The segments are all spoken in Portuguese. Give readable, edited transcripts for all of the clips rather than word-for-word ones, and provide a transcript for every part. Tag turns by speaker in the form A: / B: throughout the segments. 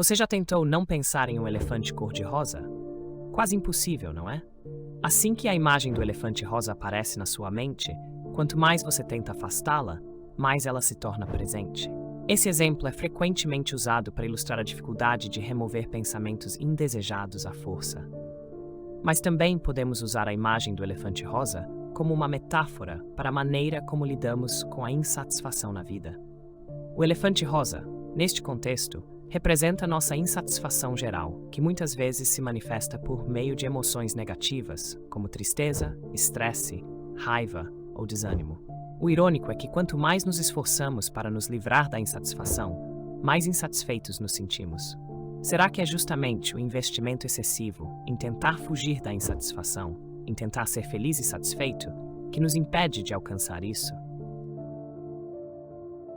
A: Você já tentou não pensar em um elefante cor-de-rosa? Quase impossível, não é? Assim que a imagem do elefante rosa aparece na sua mente, quanto mais você tenta afastá-la, mais ela se torna presente. Esse exemplo é frequentemente usado para ilustrar a dificuldade de remover pensamentos indesejados à força. Mas também podemos usar a imagem do elefante rosa como uma metáfora para a maneira como lidamos com a insatisfação na vida. O elefante rosa, neste contexto, representa nossa insatisfação geral, que muitas vezes se manifesta por meio de emoções negativas, como tristeza, estresse, raiva ou desânimo. O irônico é que quanto mais nos esforçamos para nos livrar da insatisfação, mais insatisfeitos nos sentimos. Será que é justamente o investimento excessivo em tentar fugir da insatisfação, em tentar ser feliz e satisfeito, que nos impede de alcançar isso?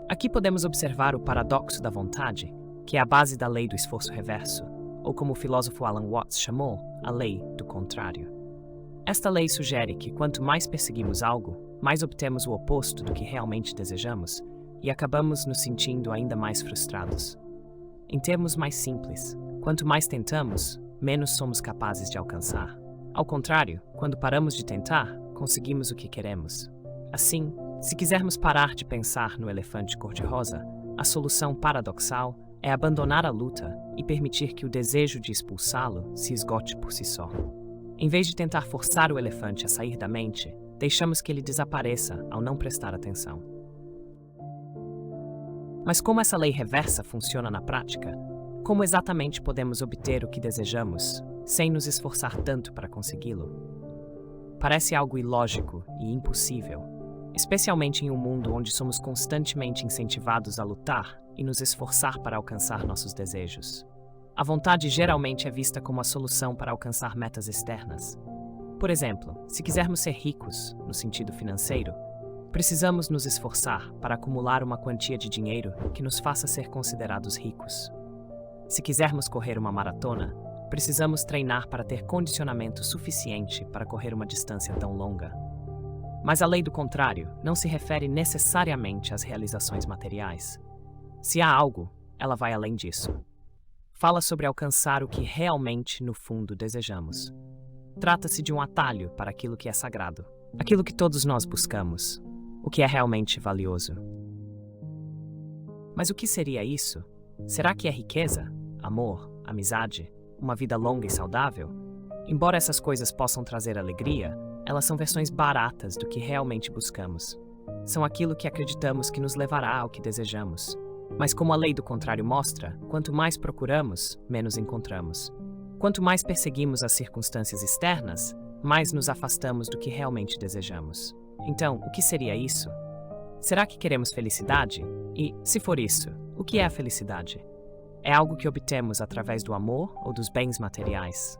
A: Aqui podemos observar o paradoxo da vontade, que é a base da lei do esforço reverso, ou como o filósofo Alan Watts chamou, a lei do contrário. Esta lei sugere que quanto mais perseguimos algo, mais obtemos o oposto do que realmente desejamos e acabamos nos sentindo ainda mais frustrados. Em termos mais simples, quanto mais tentamos, menos somos capazes de alcançar. Ao contrário, quando paramos de tentar, conseguimos o que queremos. Assim, se quisermos parar de pensar no elefante cor-de-rosa, a solução paradoxal é abandonar a luta e permitir que o desejo de expulsá-lo se esgote por si só. Em vez de tentar forçar o elefante a sair da mente, deixamos que ele desapareça ao não prestar atenção. Mas como essa lei reversa funciona na prática? Como exatamente podemos obter o que desejamos, sem nos esforçar tanto para consegui-lo? Parece algo ilógico e impossível, especialmente em um mundo onde somos constantemente incentivados a lutar e nos esforçar para alcançar nossos desejos. A vontade geralmente é vista como a solução para alcançar metas externas. Por exemplo, se quisermos ser ricos, no sentido financeiro, precisamos nos esforçar para acumular uma quantia de dinheiro que nos faça ser considerados ricos. Se quisermos correr uma maratona, precisamos treinar para ter condicionamento suficiente para correr uma distância tão longa. Mas a lei do contrário não se refere necessariamente às realizações materiais. Se há algo, ela vai além disso. Fala sobre alcançar o que realmente, no fundo, desejamos. Trata-se de um atalho para aquilo que é sagrado, aquilo que todos nós buscamos, o que é realmente valioso. Mas o que seria isso? Será que é riqueza, amor, amizade, uma vida longa e saudável? Embora essas coisas possam trazer alegria, elas são versões baratas do que realmente buscamos. São aquilo que acreditamos que nos levará ao que desejamos. Mas como a lei do contrário mostra, quanto mais procuramos, menos encontramos. Quanto mais perseguimos as circunstâncias externas, mais nos afastamos do que realmente desejamos. Então, o que seria isso? Será que queremos felicidade? E, se for isso, o que é a felicidade? É algo que obtemos através do amor ou dos bens materiais?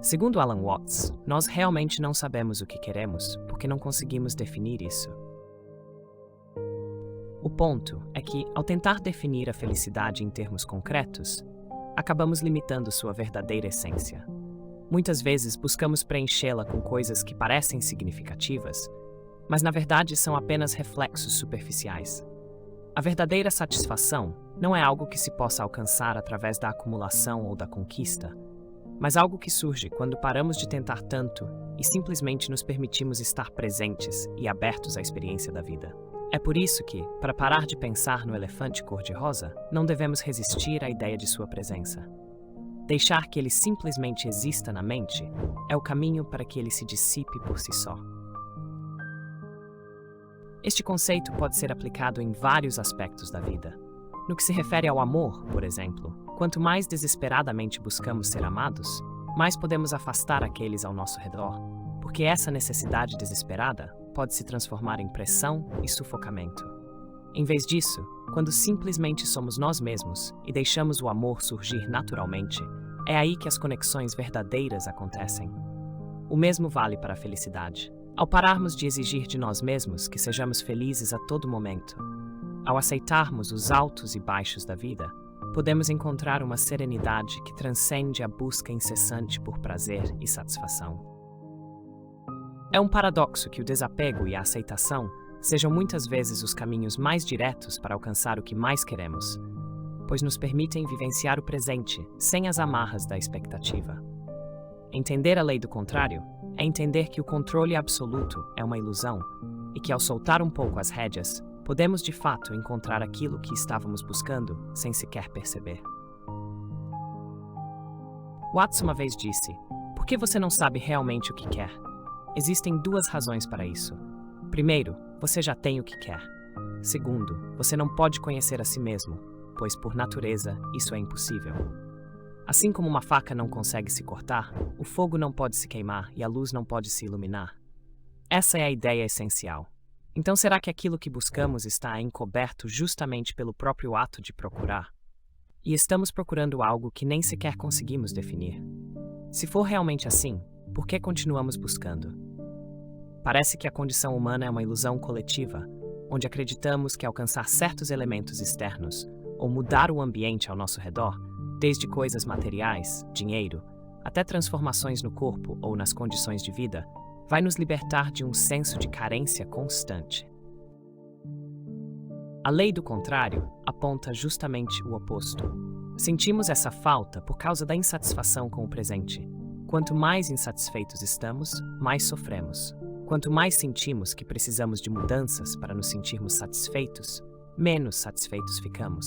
A: Segundo Alan Watts, nós realmente não sabemos o que queremos porque não conseguimos definir isso. O ponto é que, ao tentar definir a felicidade em termos concretos, acabamos limitando sua verdadeira essência. Muitas vezes buscamos preenchê-la com coisas que parecem significativas, mas na verdade são apenas reflexos superficiais. A verdadeira satisfação não é algo que se possa alcançar através da acumulação ou da conquista, mas algo que surge quando paramos de tentar tanto e simplesmente nos permitimos estar presentes e abertos à experiência da vida. É por isso que, para parar de pensar no elefante cor-de-rosa, não devemos resistir à ideia de sua presença. Deixar que ele simplesmente exista na mente é o caminho para que ele se dissipe por si só. Este conceito pode ser aplicado em vários aspectos da vida. No que se refere ao amor, por exemplo, quanto mais desesperadamente buscamos ser amados, mais podemos afastar aqueles ao nosso redor, porque essa necessidade desesperada pode se transformar em pressão e sufocamento. Em vez disso, quando simplesmente somos nós mesmos e deixamos o amor surgir naturalmente, é aí que as conexões verdadeiras acontecem. O mesmo vale para a felicidade. Ao pararmos de exigir de nós mesmos que sejamos felizes a todo momento, ao aceitarmos os altos e baixos da vida, podemos encontrar uma serenidade que transcende a busca incessante por prazer e satisfação. É um paradoxo que o desapego e a aceitação sejam muitas vezes os caminhos mais diretos para alcançar o que mais queremos. pois nos permitem vivenciar o presente sem as amarras da expectativa. Entender a lei do contrário é entender que o controle absoluto é uma ilusão e que, ao soltar um pouco as rédeas, podemos de fato encontrar aquilo que estávamos buscando sem sequer perceber. Watts uma vez disse: "Por que você não sabe realmente o que quer? Existem duas razões para isso. Primeiro, você já tem o que quer. Segundo, você não pode conhecer a si mesmo, pois por natureza isso é impossível. Assim como uma faca não consegue se cortar, o fogo não pode se queimar e a luz não pode se iluminar. Essa é a ideia essencial. Então será que aquilo que buscamos está encoberto justamente pelo próprio ato de procurar? E estamos procurando algo que nem sequer conseguimos definir. Se for realmente assim, por que continuamos buscando? Parece que a condição humana é uma ilusão coletiva, onde acreditamos que alcançar certos elementos externos ou mudar o ambiente ao nosso redor, desde coisas materiais, dinheiro, até transformações no corpo ou nas condições de vida, vai nos libertar de um senso de carência constante. A lei do contrário aponta justamente o oposto. Sentimos essa falta por causa da insatisfação com o presente. Quanto mais insatisfeitos estamos, mais sofremos. Quanto mais sentimos que precisamos de mudanças para nos sentirmos satisfeitos, menos satisfeitos ficamos.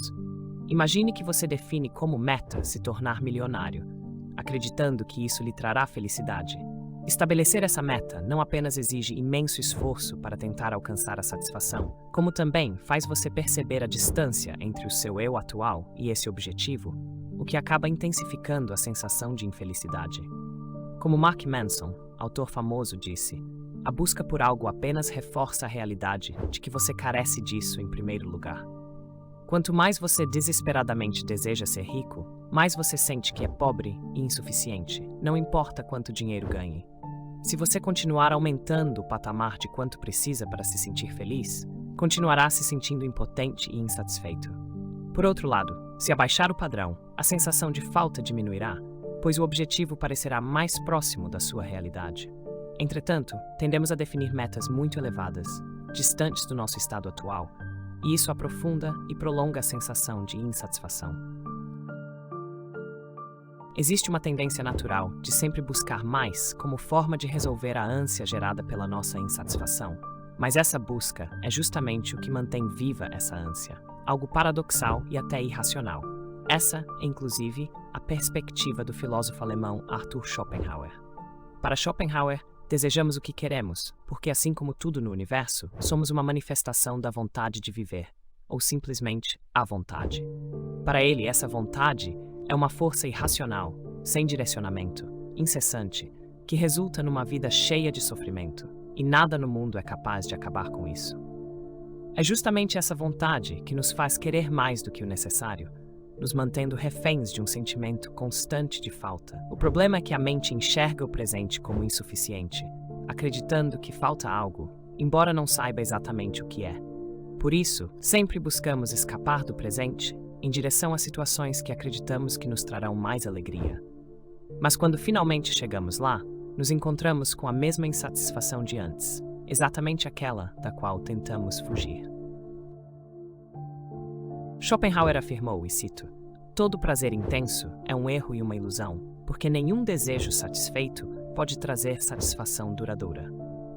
A: Imagine que você define como meta se tornar milionário, acreditando que isso lhe trará felicidade. Estabelecer essa meta não apenas exige imenso esforço para tentar alcançar a satisfação, como também faz você perceber a distância entre o seu eu atual e esse objetivo, o que acaba intensificando a sensação de infelicidade. Como Mark Manson, autor famoso, disse: "A busca por algo apenas reforça a realidade de que você carece disso em primeiro lugar." Quanto mais você desesperadamente deseja ser rico, mais você sente que é pobre e insuficiente, não importa quanto dinheiro ganhe. Se você continuar aumentando o patamar de quanto precisa para se sentir feliz, continuará se sentindo impotente e insatisfeito. Por outro lado, se abaixar o padrão, a sensação de falta diminuirá, pois o objetivo parecerá mais próximo da sua realidade. Entretanto, tendemos a definir metas muito elevadas, distantes do nosso estado atual, e isso aprofunda e prolonga a sensação de insatisfação. Existe uma tendência natural de sempre buscar mais como forma de resolver a ânsia gerada pela nossa insatisfação, mas essa busca é justamente o que mantém viva essa ânsia, algo paradoxal e até irracional. Essa é, inclusive, a perspectiva do filósofo alemão Arthur Schopenhauer. Para Schopenhauer, desejamos o que queremos, porque, assim como tudo no universo, somos uma manifestação da vontade de viver, ou simplesmente a vontade. Para ele, essa vontade é uma força irracional, sem direcionamento, incessante, que resulta numa vida cheia de sofrimento, e nada no mundo é capaz de acabar com isso. É justamente essa vontade que nos faz querer mais do que o necessário, nos mantendo reféns de um sentimento constante de falta. O problema é que a mente enxerga o presente como insuficiente, acreditando que falta algo, embora não saiba exatamente o que é. Por isso, sempre buscamos escapar do presente em direção a situações que acreditamos que nos trarão mais alegria. Mas quando finalmente chegamos lá, nos encontramos com a mesma insatisfação de antes, exatamente aquela da qual tentamos fugir. Schopenhauer afirmou, e cito: "Todo prazer intenso é um erro e uma ilusão, porque nenhum desejo satisfeito pode trazer satisfação duradoura."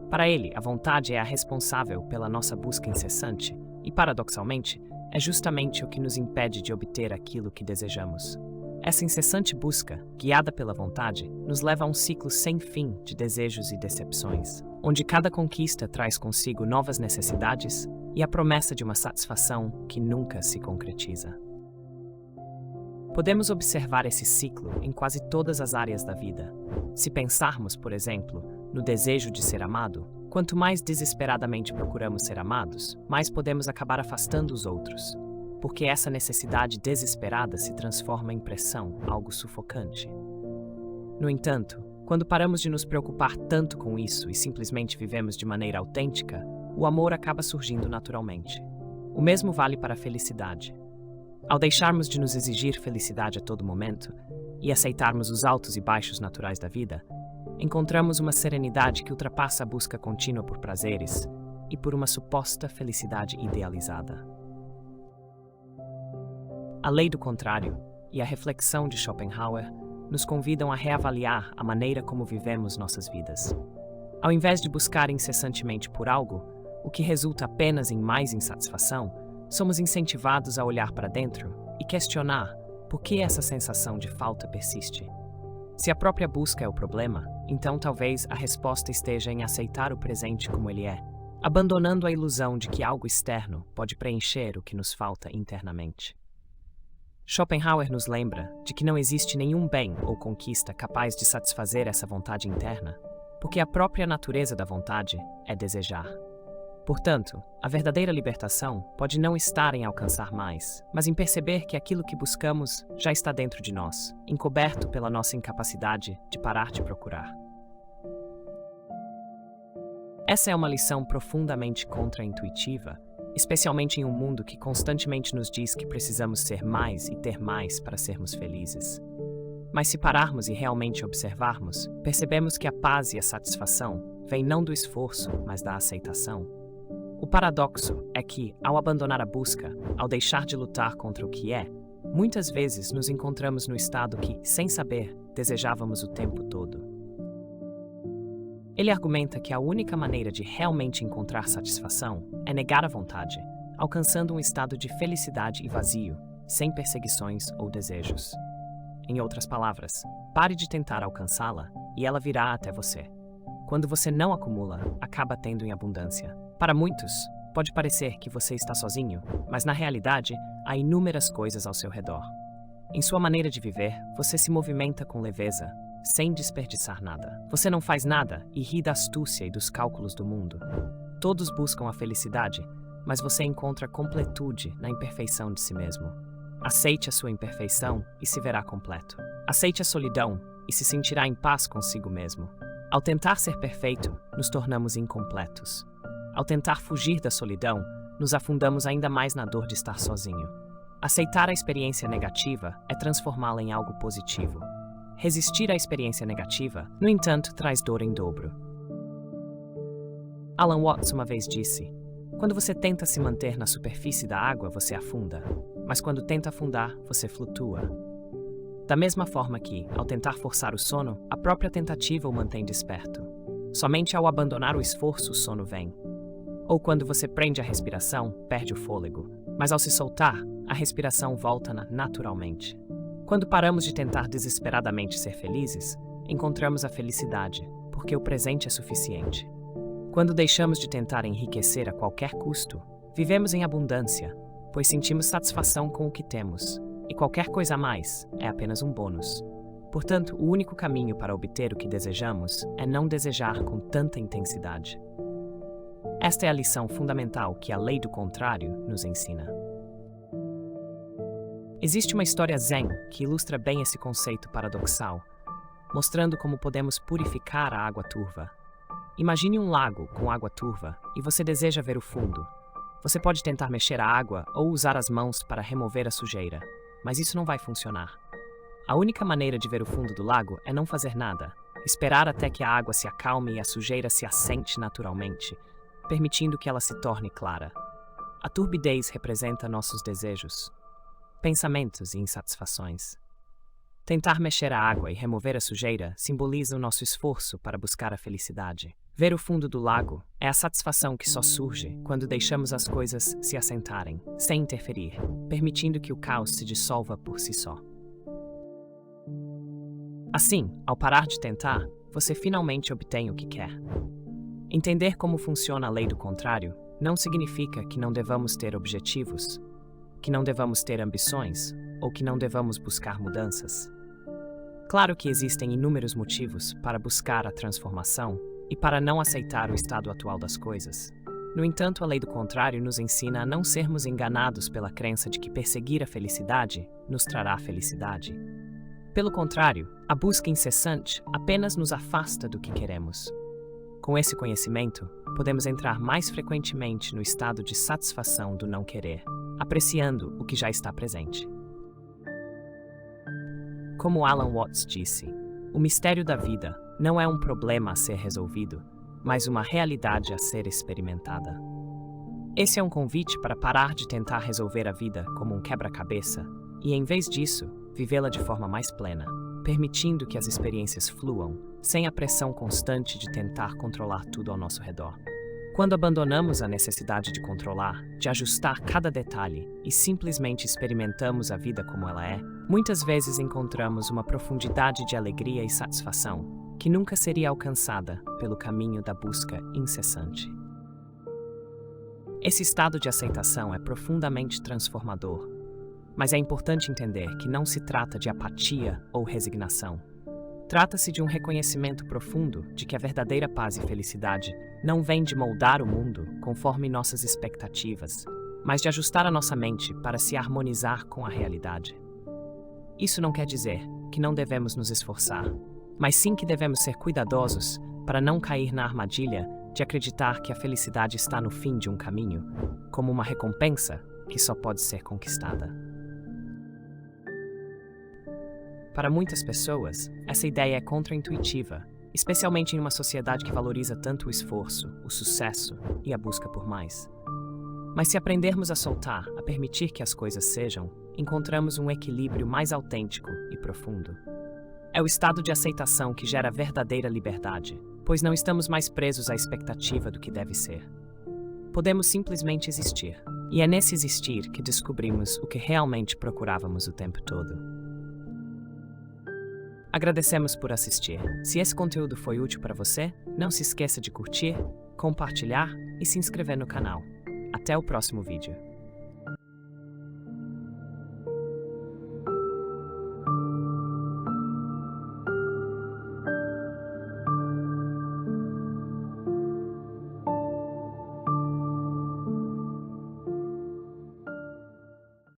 A: Para ele, a vontade é a responsável pela nossa busca incessante e, paradoxalmente, é justamente o que nos impede de obter aquilo que desejamos. Essa incessante busca, guiada pela vontade, nos leva a um ciclo sem fim de desejos e decepções, onde cada conquista traz consigo novas necessidades e a promessa de uma satisfação que nunca se concretiza. Podemos observar esse ciclo em quase todas as áreas da vida. Se pensarmos, por exemplo, no desejo de ser amado, quanto mais desesperadamente procuramos ser amados, mais podemos acabar afastando os outros, porque essa necessidade desesperada se transforma em pressão, algo sufocante. No entanto, quando paramos de nos preocupar tanto com isso e simplesmente vivemos de maneira autêntica, o amor acaba surgindo naturalmente. O mesmo vale para a felicidade. Ao deixarmos de nos exigir felicidade a todo momento e aceitarmos os altos e baixos naturais da vida, encontramos uma serenidade que ultrapassa a busca contínua por prazeres e por uma suposta felicidade idealizada. A lei do contrário e a reflexão de Schopenhauer nos convidam a reavaliar a maneira como vivemos nossas vidas. Ao invés de buscar incessantemente por algo, o que resulta apenas em mais insatisfação, somos incentivados a olhar para dentro e questionar por que essa sensação de falta persiste. Se a própria busca é o problema, então talvez a resposta esteja em aceitar o presente como ele é, abandonando a ilusão de que algo externo pode preencher o que nos falta internamente. Schopenhauer nos lembra de que não existe nenhum bem ou conquista capaz de satisfazer essa vontade interna, porque a própria natureza da vontade é desejar. Portanto, a verdadeira libertação pode não estar em alcançar mais, mas em perceber que aquilo que buscamos já está dentro de nós, encoberto pela nossa incapacidade de parar de procurar. Essa é uma lição profundamente contraintuitiva, especialmente em um mundo que constantemente nos diz que precisamos ser mais e ter mais para sermos felizes. Mas se pararmos e realmente observarmos, percebemos que a paz e a satisfação vêm não do esforço, mas da aceitação. O paradoxo é que, ao abandonar a busca, ao deixar de lutar contra o que é, muitas vezes nos encontramos no estado que, sem saber, desejávamos o tempo todo. Ele argumenta que a única maneira de realmente encontrar satisfação é negar a vontade, alcançando um estado de felicidade e vazio, sem perseguições ou desejos. Em outras palavras, pare de tentar alcançá-la e ela virá até você. Quando você não acumula, acaba tendo em abundância. Para muitos, pode parecer que você está sozinho, mas na realidade, há inúmeras coisas ao seu redor. Em sua maneira de viver, você se movimenta com leveza, sem desperdiçar nada. Você não faz nada e ri da astúcia e dos cálculos do mundo. Todos buscam a felicidade, mas você encontra completude na imperfeição de si mesmo. Aceite a sua imperfeição e se verá completo. Aceite a solidão e se sentirá em paz consigo mesmo. Ao tentar ser perfeito, nos tornamos incompletos. Ao tentar fugir da solidão, nos afundamos ainda mais na dor de estar sozinho. Aceitar a experiência negativa é transformá-la em algo positivo. Resistir à experiência negativa, no entanto, traz dor em dobro. Alan Watts uma vez disse: quando você tenta se manter na superfície da água, você afunda, mas quando tenta afundar, você flutua. Da mesma forma que, ao tentar forçar o sono, a própria tentativa o mantém desperto. Somente ao abandonar o esforço, o sono vem. Ou quando você prende a respiração, perde o fôlego, mas ao se soltar, a respiração volta naturalmente. Quando paramos de tentar desesperadamente ser felizes, encontramos a felicidade, porque o presente é suficiente. Quando deixamos de tentar enriquecer a qualquer custo, vivemos em abundância, pois sentimos satisfação com o que temos, e qualquer coisa a mais é apenas um bônus. Portanto, o único caminho para obter o que desejamos é não desejar com tanta intensidade. Esta é a lição fundamental que a lei do contrário nos ensina. Existe uma história zen que ilustra bem esse conceito paradoxal, mostrando como podemos purificar a água turva. Imagine um lago com água turva e você deseja ver o fundo. Você pode tentar mexer a água ou usar as mãos para remover a sujeira, mas isso não vai funcionar. A única maneira de ver o fundo do lago é não fazer nada, esperar até que a água se acalme e a sujeira se assente naturalmente, permitindo que ela se torne clara. A turbidez representa nossos desejos, pensamentos e insatisfações. Tentar mexer a água e remover a sujeira simboliza o nosso esforço para buscar a felicidade. Ver o fundo do lago é a satisfação que só surge quando deixamos as coisas se assentarem, sem interferir, permitindo que o caos se dissolva por si só. Assim, ao parar de tentar, você finalmente obtém o que quer. Entender como funciona a lei do contrário não significa que não devamos ter objetivos, que não devamos ter ambições ou que não devamos buscar mudanças. Claro que existem inúmeros motivos para buscar a transformação e para não aceitar o estado atual das coisas. No entanto, a lei do contrário nos ensina a não sermos enganados pela crença de que perseguir a felicidade nos trará felicidade. Pelo contrário, a busca incessante apenas nos afasta do que queremos. Com esse conhecimento, podemos entrar mais frequentemente no estado de satisfação do não querer, apreciando o que já está presente. Como Alan Watts disse, o mistério da vida não é um problema a ser resolvido, mas uma realidade a ser experimentada. Esse é um convite para parar de tentar resolver a vida como um quebra-cabeça e, em vez disso, vivê-la de forma mais plena, permitindo que as experiências fluam, sem a pressão constante de tentar controlar tudo ao nosso redor. Quando abandonamos a necessidade de controlar, de ajustar cada detalhe e simplesmente experimentamos a vida como ela é, muitas vezes encontramos uma profundidade de alegria e satisfação que nunca seria alcançada pelo caminho da busca incessante. Esse estado de aceitação é profundamente transformador, mas é importante entender que não se trata de apatia ou resignação. Trata-se de um reconhecimento profundo de que a verdadeira paz e felicidade não vem de moldar o mundo conforme nossas expectativas, mas de ajustar a nossa mente para se harmonizar com a realidade. Isso não quer dizer que não devemos nos esforçar, mas sim que devemos ser cuidadosos para não cair na armadilha de acreditar que a felicidade está no fim de um caminho, como uma recompensa que só pode ser conquistada. Para muitas pessoas, essa ideia é contraintuitiva, especialmente em uma sociedade que valoriza tanto o esforço, o sucesso e a busca por mais. Mas se aprendermos a soltar, a permitir que as coisas sejam, encontramos um equilíbrio mais autêntico e profundo. É o estado de aceitação que gera verdadeira liberdade, pois não estamos mais presos à expectativa do que deve ser. Podemos simplesmente existir, e é nesse existir que descobrimos o que realmente procurávamos o tempo todo. Agradecemos por assistir. Se esse conteúdo foi útil para você, não se esqueça de curtir, compartilhar e se inscrever no canal. Até o próximo vídeo.